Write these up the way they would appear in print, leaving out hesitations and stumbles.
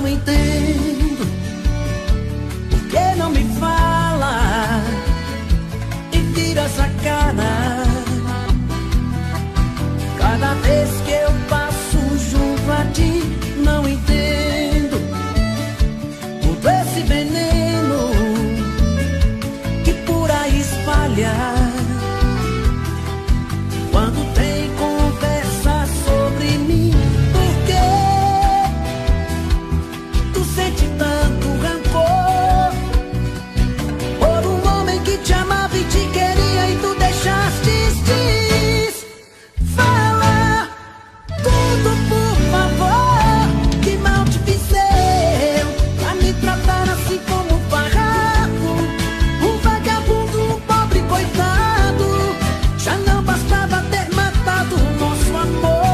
não entendo por que não me fala e vira essa cara. Cada vez que eu passo junto a ti, não entendo todo esse veneno que por aí espalha. Quando tem conversa sobre mim, por que tu sente tanto rancor por um homem que te amava e te queria e tu deixaste ir? Fala tudo, por favor, que mal te fiz eu pra me tratar assim como um farrapo, um vagabundo, um pobre coitado. Já não bastava ter matado o nosso amor.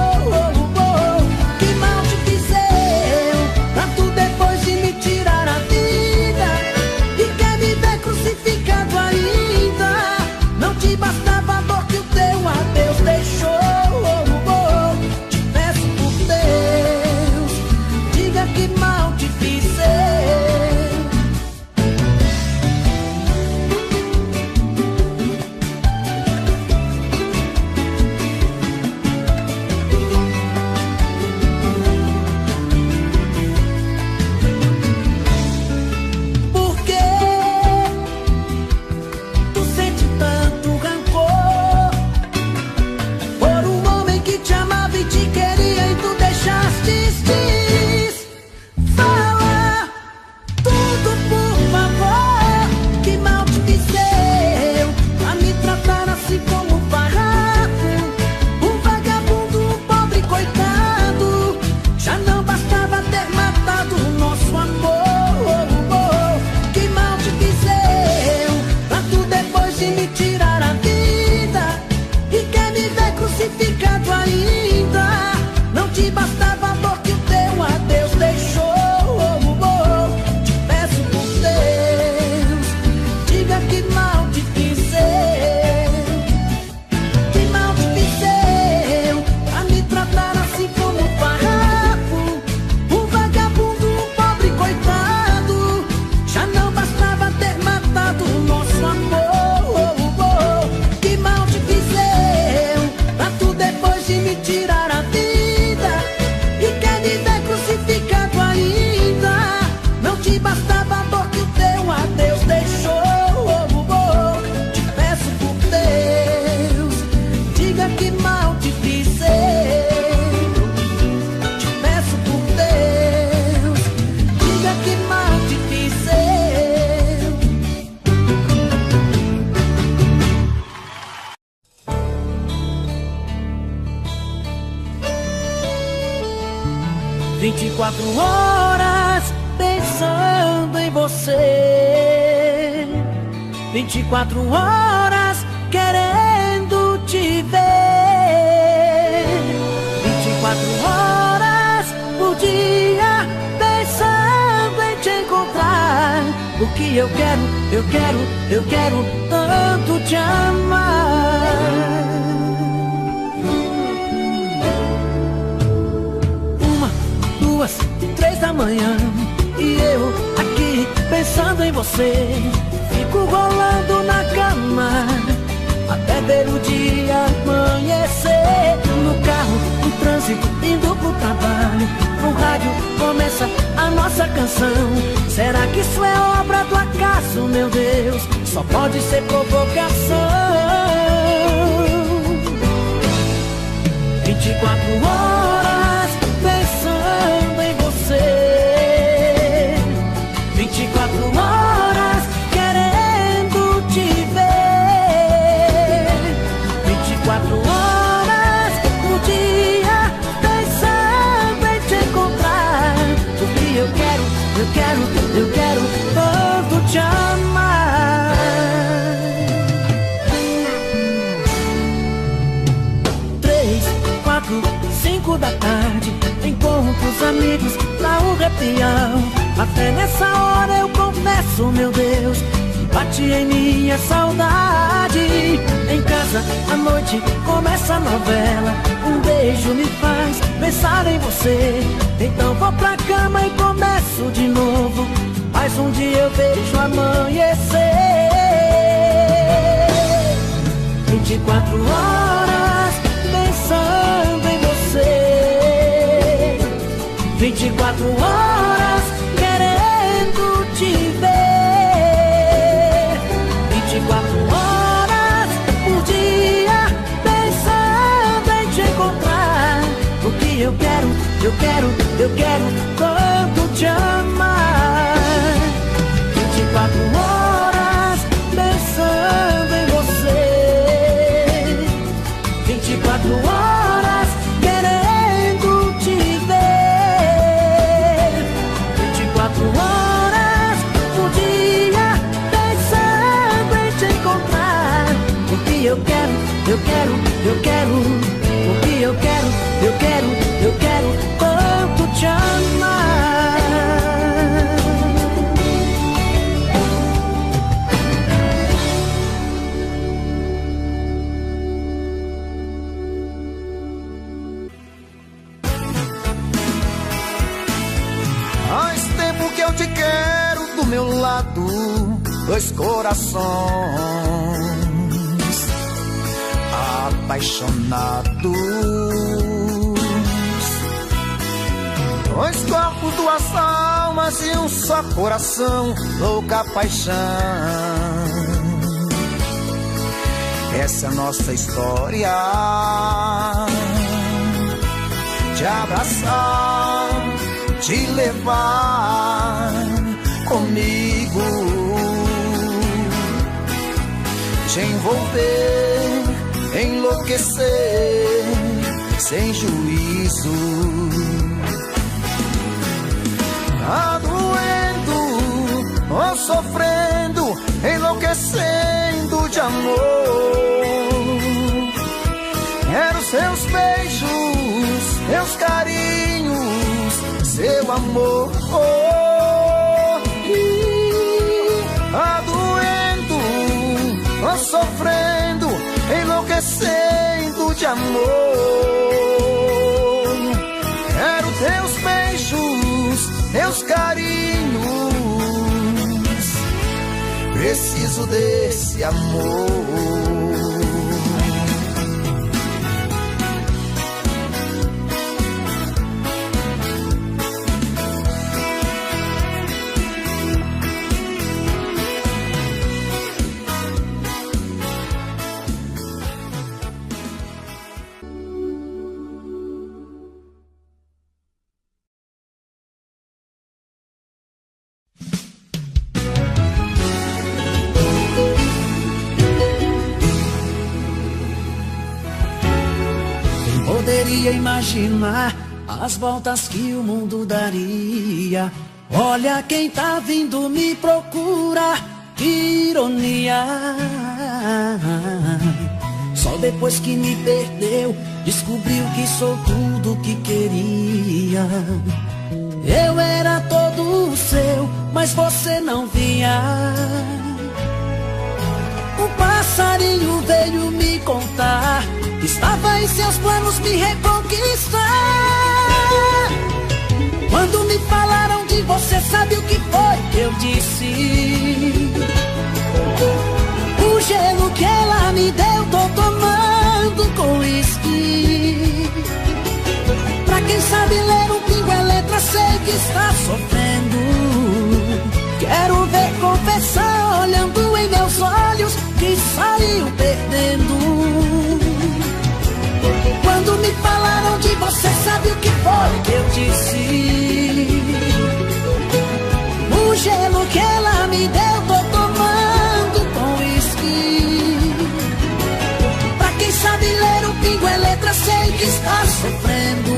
Que mal te fiz eu pra tu depois de me tirar a vida e quer me ver crucificado ainda. Não te bastava a dor que o teu adeus deixou. Te peço por Deus, diga que mal te fiz eu. Por que tu sente tanto rancor por um homem que te amava e te queria e tu deixaste ir? Fala tudo, por favor, que mal te fiz eu pra me tratar assim como um farrapo, um vagabundo, um pobre coitado. Já não bastava ter matado o nosso amor. Que mal te fiz eu pra tu depois de me tirar a vida e quer me ver crucificado ainda. Não te bastava a dor que o teu adeus deixou. Te peço por Deus, diga que mal te fiz eu. Que mal te fiz eu pra me tratar assim como um farrapo, um vagabundo, um pobre coitado. Já não bastava ter matado o nosso amor. Que mal te fiz eu pra tu depois de me tirar a vida e quer me ver crucificado ainda. Não te bastava a dor que o teu adeus deixou. Te peço por Deus, diga que mal te fiz eu. Te peço por Deus, diga que mal te fiz eu. 24 horas pensando em você, 24 horas querendo te ver, 24 horas por dia pensando em te encontrar. Porque eu quero tanto te amar. Uma, duas, 3 da manhã e eu aqui pensando em você. Fico rolando na cama até ver o dia amanhecer. No carro, no trânsito, indo pro trabalho, no rádio começa a nossa canção. Será que isso é obra do acaso, meu Deus? Só pode ser provocação. 24 horas pensando em você, 24 horas querendo te ver, 24 horas no dia pensando em te encontrar. Porque eu quero tanto te amar. 3, 4, 5 da tarde, encontro os amigos pra um repião. Até nessa hora eu confesso, meu Deus, bate em minha saudade. Em casa à noite começa a novela, um beijo me faz pensar em você. Então vou pra cama e começo começo de novo, mas um dia eu vejo amanhecer. 24 horas pensando em você, 24 horas querendo te ver, 24 horas por dia pensando em te encontrar. Porque eu quero tanto te amar. 24 horas pensando em você, 24 horas querendo te ver, 24 horas por dia pensando em te encontrar. Porque eu quero, porque eu quero tanto te amar. Faz tempo que eu te quero do meu lado, dois corações apaixonados, dois corpos, duas almas e um só coração, louca paixão. Essa é a nossa história, te abraçar, te levar comigo, te envolver, enlouquecer sem juízo. Tá doendo ou sofrendo, enlouquecendo de amor. Quero seus beijos, seus carinhos, seu amor. Tá doendo ou sofrendo, enlouquecendo de amor. Quero teus beijos, teus carinhos, preciso desse amor. Poderia imaginar as voltas que o mundo daria. Olha quem tá vindo me procurar, que ironia. Só depois que me perdeu, descobriu que sou tudo que queria. Eu era todo seu, mas você não via. Um passarinho veio me contar que estava em seus planos me reconquistar. Quando me falaram de você, sabe o que foi que eu disse? O gelo que ela me deu, tô tomando com uísque. Pra quem sabe ler um pingo é letra, sei que está sofrendo. Quero ver confessar, olhando em meus olhos, que saiu perdendo. Quando me falaram de você, sabe o que foi que eu disse? O gelo que ela me deu, tô tomando com uísque. Pra quem sabe ler o pingo é letra, sei que está sofrendo.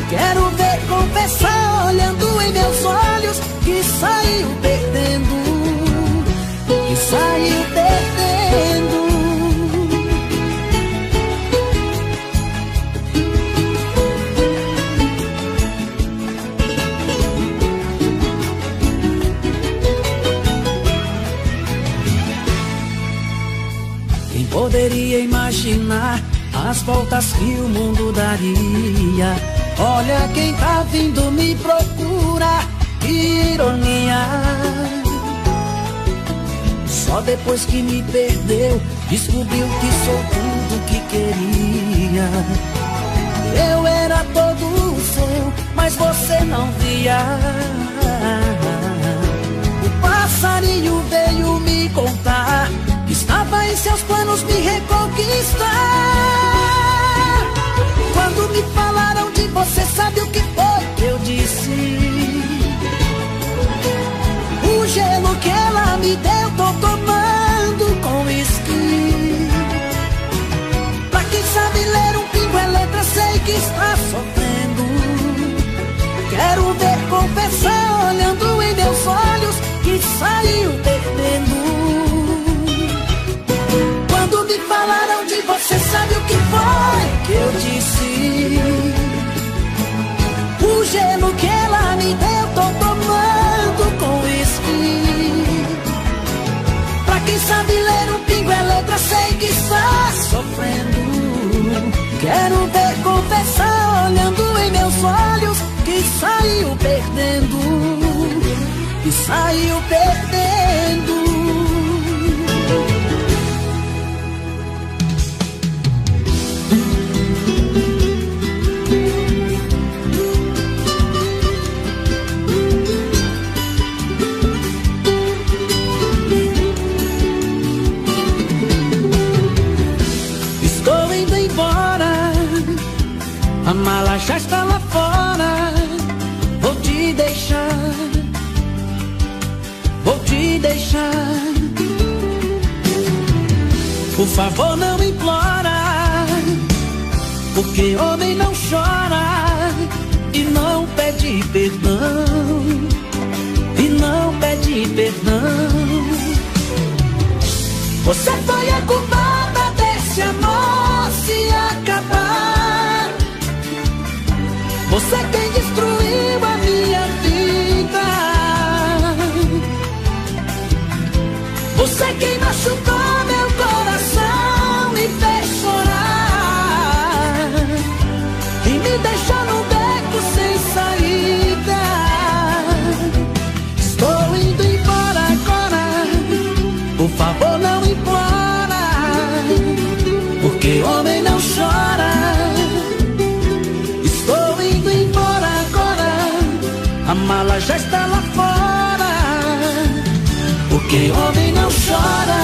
Quero ver confessar, olhando em meus olhos, que saiu perdendo. Que saiu perdendo. Poderia imaginar as voltas que o mundo daria. Olha quem tá vindo me procura, que ironia. Só depois que me perdeu, descobriu que sou tudo que queria. Eu era todo seu, mas você não via. O passarinho veio me contar que estava em seus planos me reconquistar. Quando me falaram de você, sabe o que foi que eu disse? O gelo que ela me deu, tô tomando com uísque. Pra quem sabe ler um pingo é letra, sei que está sofrendo. Quero ver confessar, olhando em meus olhos, que saiu perdendo. Quando me falaram de você, sabe o que foi que eu disse? O gelo que ela me deu, tô tomando com uísque. Pra quem sabe ler um pingo é letra, sei que está sofrendo. Quero ver confessar, olhando em meus olhos, que saiu perdendo. Que saiu perdendo. A mala já está lá fora. Vou te deixar. Vou te deixar. Por favor, não implora, porque homem não chora e não pede perdão. E não pede perdão. Você foi a culpada desse amor se acabar. Você quem destruiu a minha vida. Você quem machucou meu coração, me fez chorar e me deixou num beco sem saída. Estou indo embora agora, por favor não implora, porque homem não chora. A mala já está lá fora, porque homem não chora.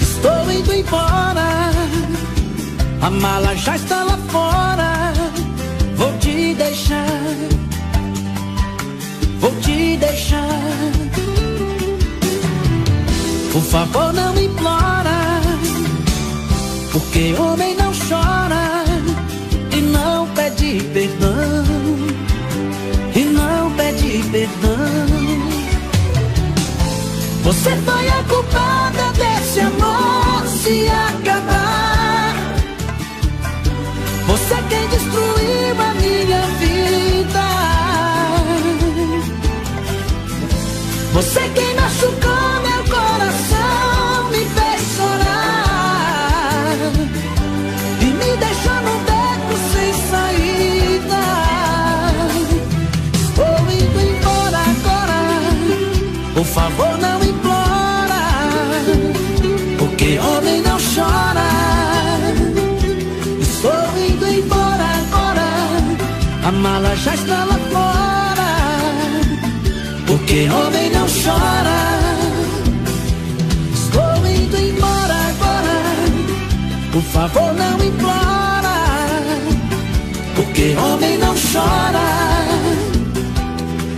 Estou indo embora, a mala já está lá fora. Vou te deixar. Vou te deixar. Por favor, não implora, porque homem não chora e não pede perdão. E não pede perdão. Você foi a culpada desse amor se acabar. Você quem destruiu a minha vida. Você quem machucou meu coração, me fez chorar e me deixou num beco sem saída. Estou indo embora agora, por favor não implora, porque homem não chora. Estou indo embora agora, a mala já está lá fora, porque homem não chora. Estou indo embora agora, por favor não implora, porque homem não chora.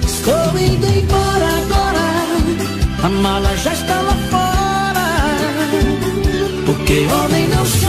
Estou indo embora agora, a mala já está lá fora, porque homem não chora.